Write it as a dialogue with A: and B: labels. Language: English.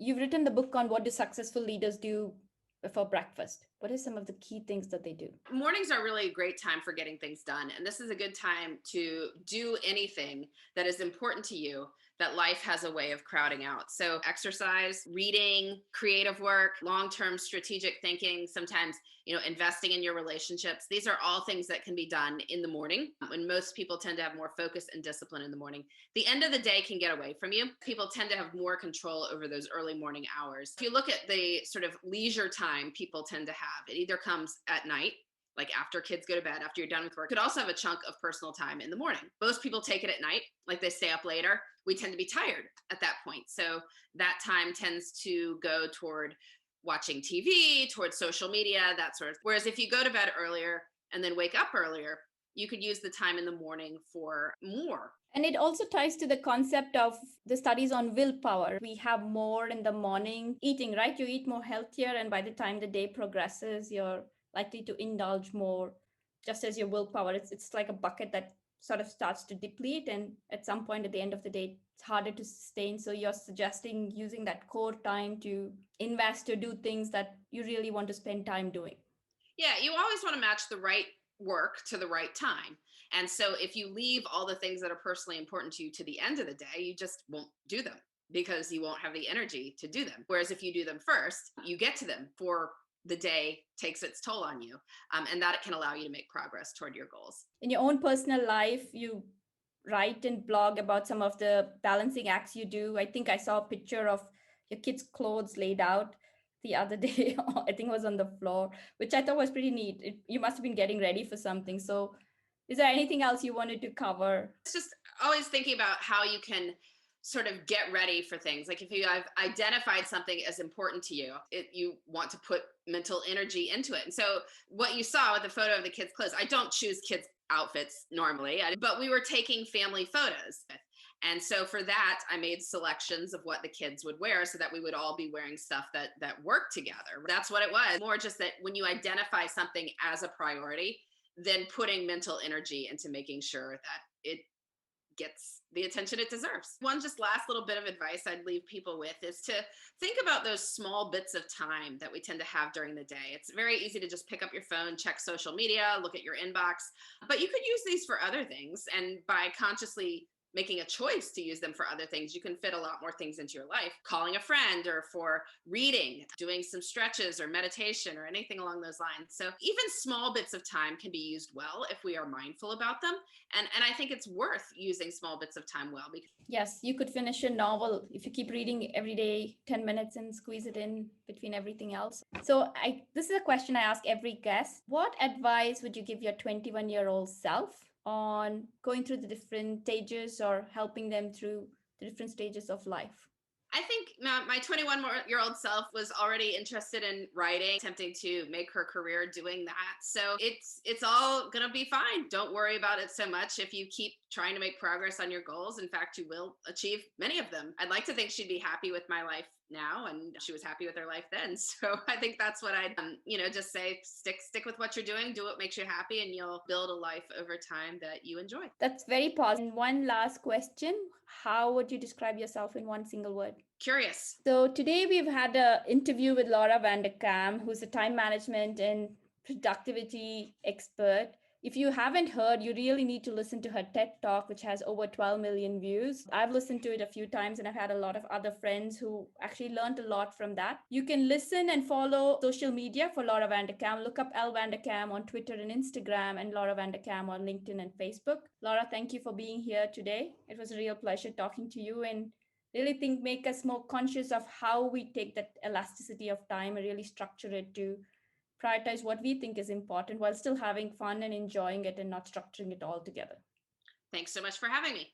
A: You've written the book on what do successful leaders do before breakfast. What are some of the key things that they do?
B: Mornings are really a great time for getting things done. And this is a good time to do anything that is important to you that life has a way of crowding out. So exercise, reading, creative work, long-term strategic thinking, sometimes, investing in your relationships. These are all things that can be done in the morning when most people tend to have more focus and discipline in the morning. The end of the day can get away from you. People tend to have more control over those early morning hours. If you look at the sort of leisure time people tend to have, it either comes at night, like after kids go to bed, after you're done with work. Could also have a chunk of personal time in the morning. Most people take it at night, like they stay up later. We tend to be tired at that point. So that time tends to go toward watching TV, towards social media, that sort of. Whereas if you go to bed earlier and then wake up earlier, you could use the time in the morning for more.
A: And it also ties to the concept of the studies on willpower. We have more in the morning eating, right? You eat more healthier, and by the time the day progresses, you're likely to indulge more, just as your willpower. It's like a bucket that sort of starts to deplete, and at some point at the end of the day, it's harder to sustain. So you're suggesting using that core time to invest, to do things that you really want to spend time doing.
B: Yeah, you always want to match the right work to the right time. And so if you leave all the things that are personally important to you to the end of the day, you just won't do them because you won't have the energy to do them. Whereas if you do them first, you get to them before the day takes its toll on you. And that can allow you to make progress toward your goals.
A: In your own personal life, you write and blog about some of the balancing acts you do. I think I saw a picture of your kids' clothes laid out the other day. I think it was on the floor, which I thought was pretty neat. You must have been getting ready for something. So is there anything else you wanted to cover?
B: It's just always thinking about how you can sort of get ready for things. Like if you have identified something as important to you, you want to put mental energy into it. And so what you saw with the photo of the kids' clothes, I don't choose kids' outfits normally, but we were taking family photos. And so for that, I made selections of what the kids would wear so that we would all be wearing stuff that worked together. That's what it was. More just that when you identify something as a priority, then putting mental energy into making sure that it gets the attention it deserves. One just last little bit of advice I'd leave people with is to think about those small bits of time that we tend to have during the day. It's very easy to just pick up your phone, check social media, look at your inbox, but you could use these for other things. And by consciously making a choice to use them for other things, you can fit a lot more things into your life. Calling a friend, or for reading, doing some stretches or meditation or anything along those lines. So even small bits of time can be used well if we are mindful about them. And I think it's worth using small bits of time well.
A: Yes, you could finish a novel if you keep reading every day 10 minutes and squeeze it in between everything else. So this is a question I ask every guest. What advice would you give your 21-year-old self on going through the different stages or helping them through the different stages of life?
B: I think my 21-year-old self was already interested in writing, attempting to make her career doing that. So it's all going to be fine. Don't worry about it so much if you keep trying to make progress on your goals. In fact, you will achieve many of them. I'd like to think she'd be happy with my life now, and she was happy with her life then. So I think that's what I'd just say. Stick with what you're doing, do what makes you happy, and you'll build a life over time that you enjoy.
A: That's very positive. One last question: how would you describe yourself in one single word?
B: Curious.
A: So today we've had an interview with Laura Vanderkam, who's a time management and productivity expert. If you haven't heard, you really need to listen to her TED Talk, which has over 12 million views. I've listened to it a few times, and I've had a lot of other friends who actually learned a lot from that. You can listen and follow social media for Laura Vanderkam. Look up L Vanderkam on Twitter and Instagram, and Laura Vanderkam on LinkedIn and Facebook. Laura, thank you for being here today. It was a real pleasure talking to you, and really make us more conscious of how we take that elasticity of time and really structure it to prioritize what we think is important while still having fun and enjoying it and not structuring it all together.
B: Thanks so much for having me.